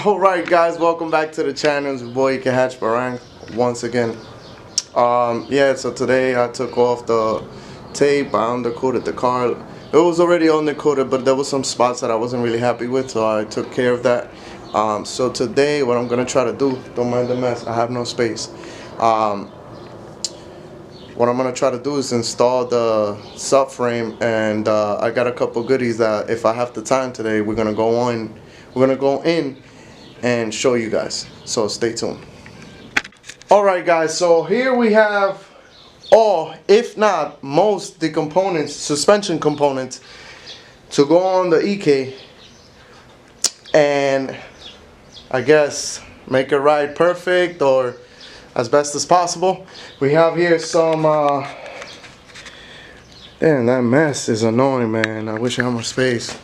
Alright guys, welcome back to the channel. It's your boy Hatch Barang once again. Yeah, so today I took off the tape, I undercoated the car. It was already undercoated, but there was some spots that I wasn't really happy with, so I took care of that. So today what I'm gonna try to do, don't mind the mess, I have no space. What I'm gonna try to do is install the subframe, and I got a couple goodies that if I have the time today, we're gonna go in and show you guys. So stay tuned. Alright guys, so here we have all, if not most, the components, suspension components to go on the EK and I guess make it ride perfect or as best as possible. We have here some damn, that mess is annoying, man. I wish I had more space.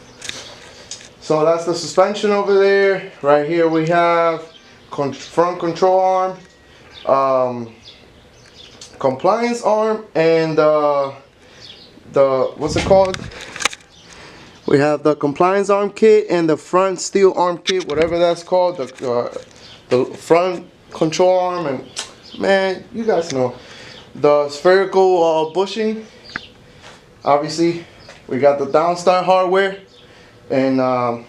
So that's the suspension over there. Right here we have front control arm, compliance arm, and the what's it called? We have the compliance arm kit and the front steel arm kit, whatever that's called. The front control arm, and man, you guys know the spherical bushing. Obviously, we got the Downstar hardware. And I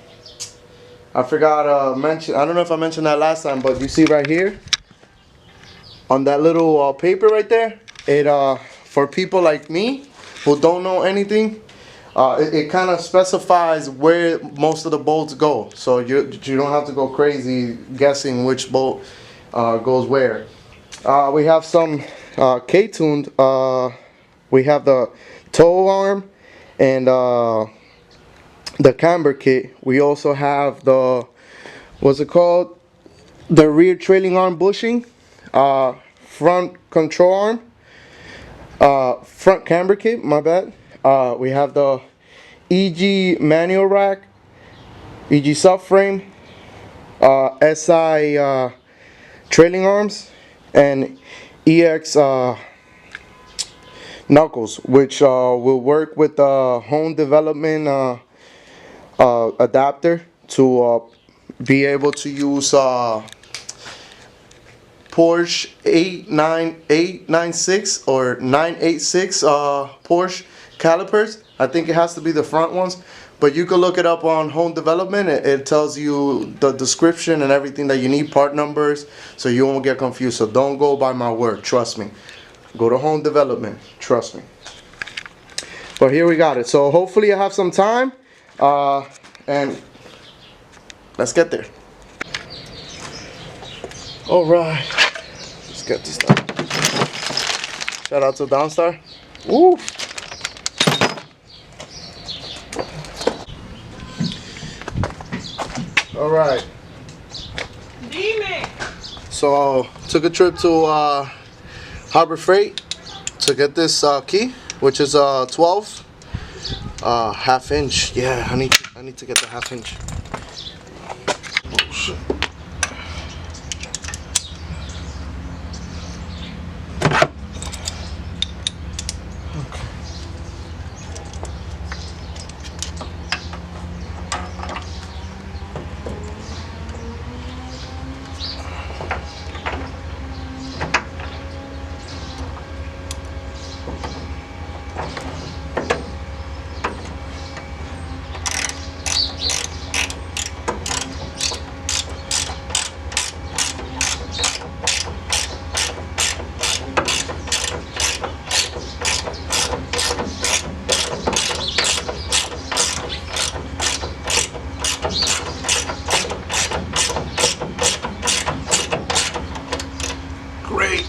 forgot to mention, I don't know if I mentioned that last time, but you see right here on that little paper right there, it for people like me who don't know anything, it kind of specifies where most of the bolts go, so you don't have to go crazy guessing which bolt goes where. We have some K-tuned, we have the toe arm and the Camber kit. We also have the, what's it called, the rear trailing arm bushing, front control arm, front camber kit, my bad. We have the EG manual rack, EG subframe, SI trailing arms, and EX knuckles, which will work with the home development adapter to be able to use Porsche 896 or 986 Porsche calipers. I think it has to be the front ones, but you can look it up on home development. It tells you the description and everything that you need, part numbers, so you won't get confused. So don't go by my word, trust me. Go to home development, trust me. But here we got it. So hopefully I have some time. And let's get there. All right, let's get this done. Shout out to Downstar. Woo! All right. So took a trip to Harbor Freight to get this key, which is 12. Half inch. Yeah, I need to get the half inch. Oh shit. Great.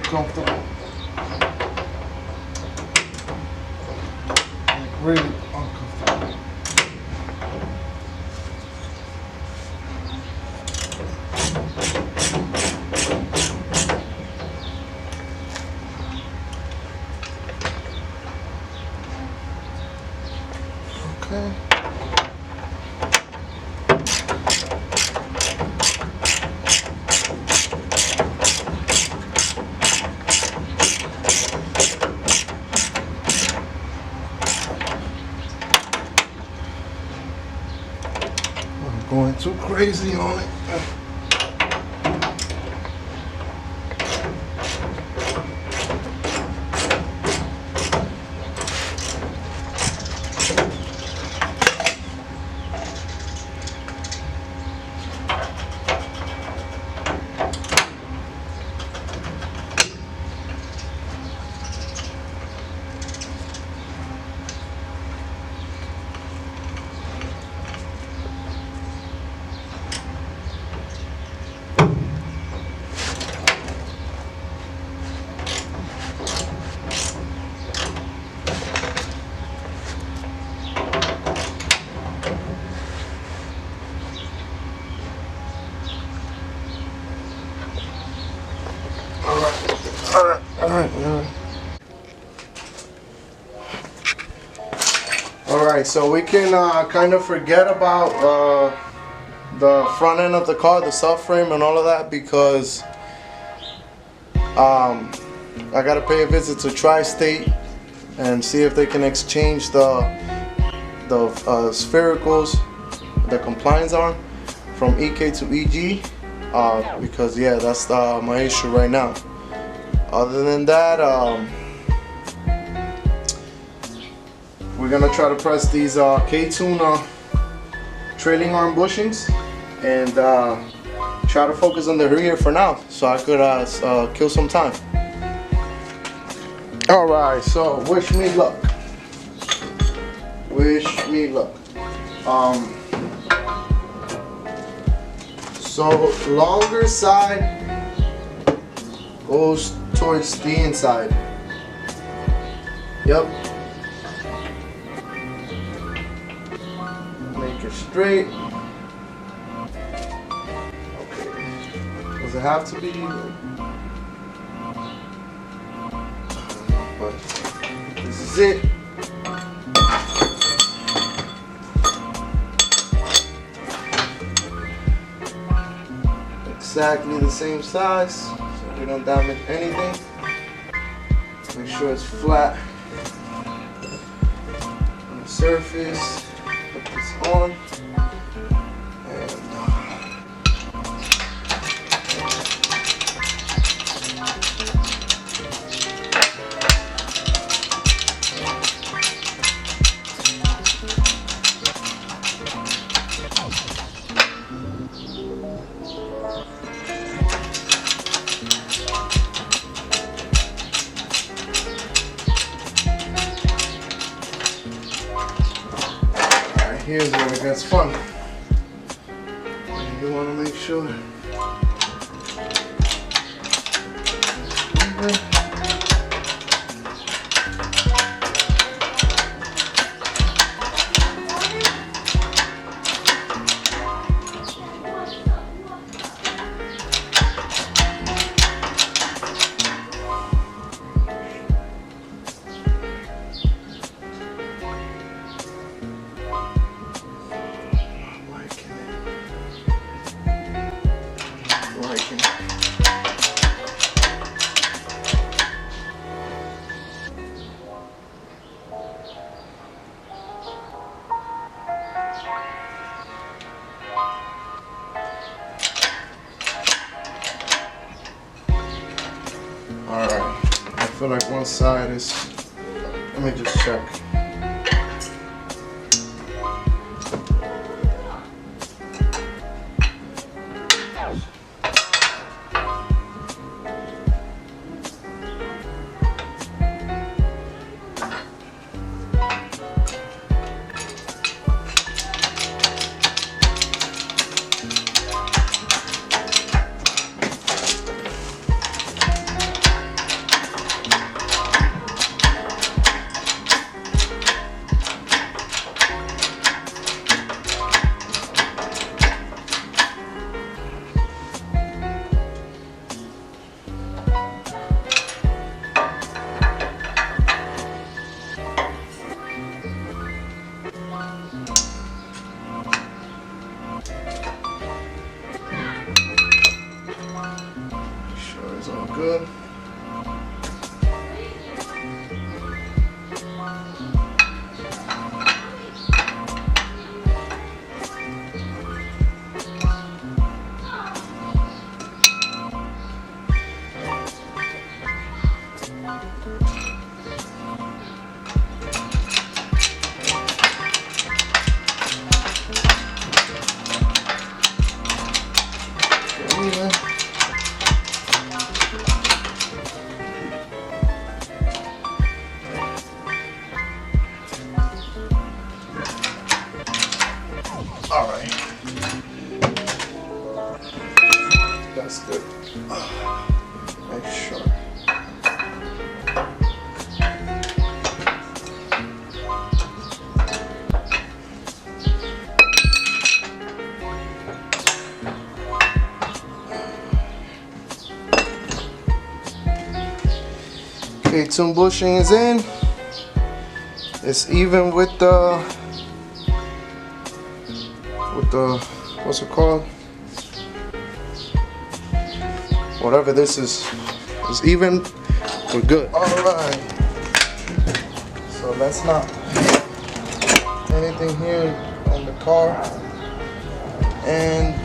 uncomfortable. Like really uncomfortable. Okay. I'm going too crazy on it. Alright, so we can kind of forget about the front end of the car, the subframe and all of that, because I gotta pay a visit to Tri-State and see if they can exchange the sphericals, the compliance arm, from EK to EG, because yeah, that's my issue right now. Other than that, we're gonna try to press these K-Tune trailing arm bushings and try to focus on the rear for now, so I could kill some time. Alright, so wish me luck. Wish me luck. So longer side goes towards the inside. Yep. Make it straight. Okay. Does it have to be? But this is it. Exactly the same size, so we don't damage anything. Make sure it's flat on the surface. Put this on. Here's where it gets fun. You want to make sure. Alright, I feel like one side is, let me just check. All right, that's good. Make sure. Okay, tune bushing is in. It's even with the what's it called? Whatever this is even. We're good. All right. So let's not anything here on the car. And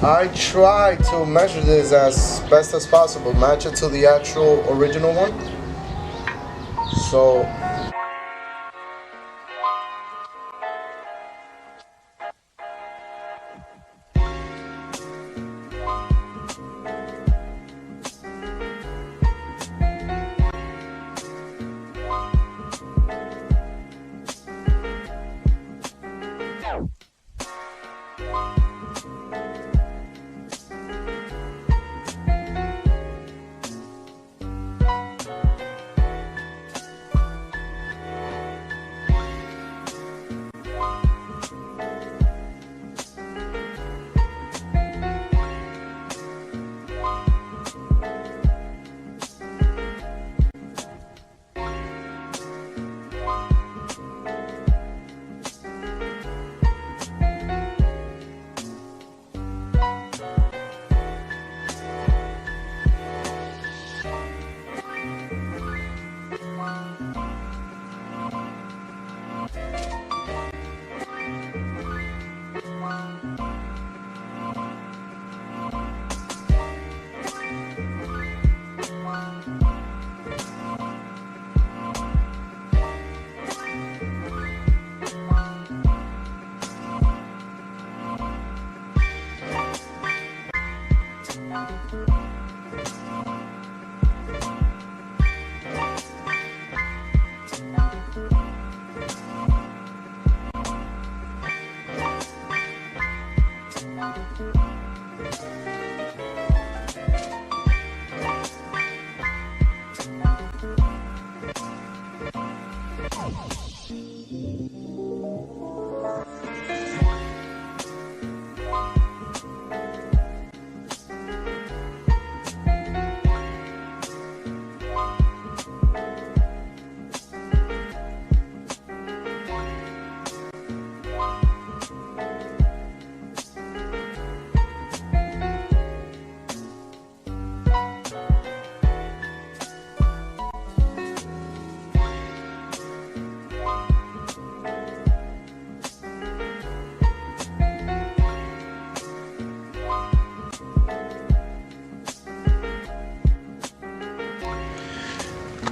I try to measure this as best as possible, match it to the actual original one. So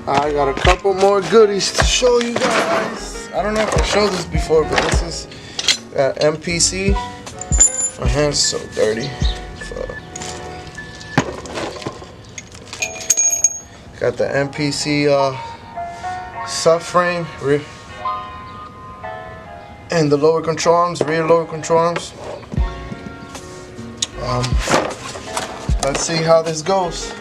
I got a couple more goodies to show you guys. I don't know if I showed this before, but this is MPC. My hand's so dirty. Got the MPC subframe and the lower control arms, rear lower control arms. Let's see how this goes.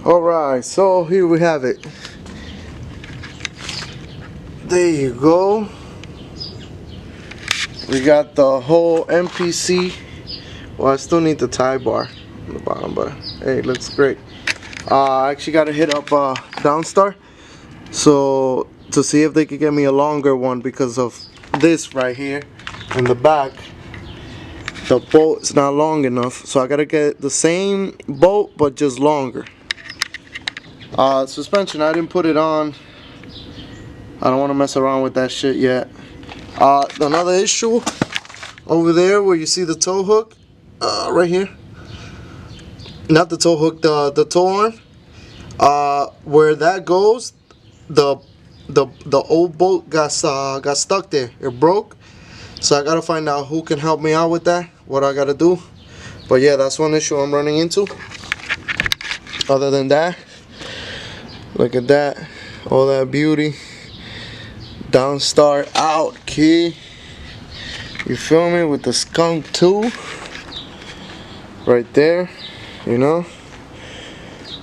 Alright, so here we have it. There you go. We got the whole MPC. Well, I still need the tie bar on the bottom, but hey, it looks great. I actually got to hit up Downstar so to see if they could get me a longer one, because of this right here in the back. The bolt is not long enough, so I got to get the same bolt but just longer. Suspension, I didn't put it on. I don't want to mess around with that shit yet. Another issue over there where you see the tow hook, right here. Not the tow hook, the tow arm. Where that goes, the old bolt got stuck there. It broke, so I gotta find out who can help me out with that. What I gotta do. But yeah, that's one issue I'm running into. Other than that, look at that, all that beauty. Downstar out, key. You feel me? With the skunk too, right there. You know,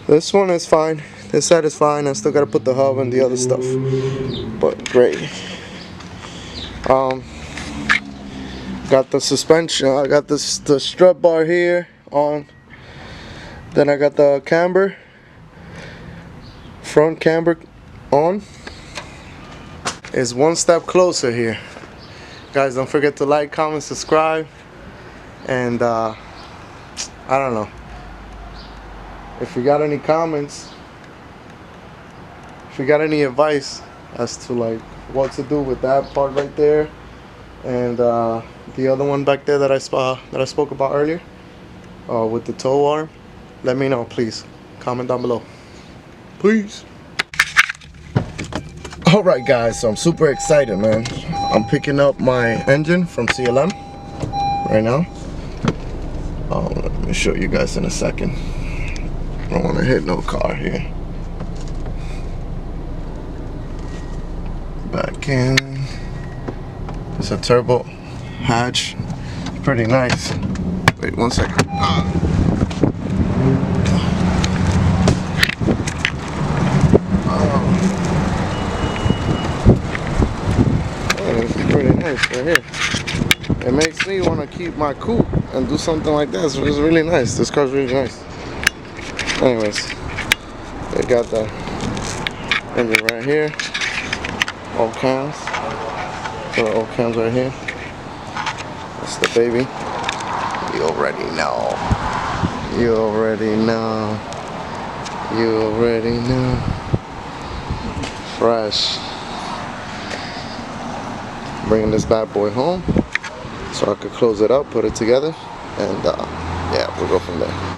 this one is fine. This side is fine. I still gotta put the hub and the other stuff, but great. Got the suspension. I got the strut bar here on. Then I got the camber, front camber on. Is one step closer here. Guys, don't forget to like, comment, subscribe, and I don't know. If you got any comments, if you got any advice as to like what to do with that part right there, and the other one back there that I spoke about earlier, with the tow arm, let me know, please. Comment down below, please. Alright guys, so I'm super excited, man. I'm picking up my engine from CLM right now. Let me show you guys in a second. I don't want to hit no car here. Back in. It's a turbo hatch. Pretty nice. Wait 1 second. Right here. It makes me want to keep my coupe and do something like that. So it's really nice. This car's really nice. Anyways, they got the engine right here. All cams. So all cams right here. That's the baby. You already know. You already know. You already know. Fresh. Bringing this bad boy home so I could close it up, put it together, and yeah, we'll go from there.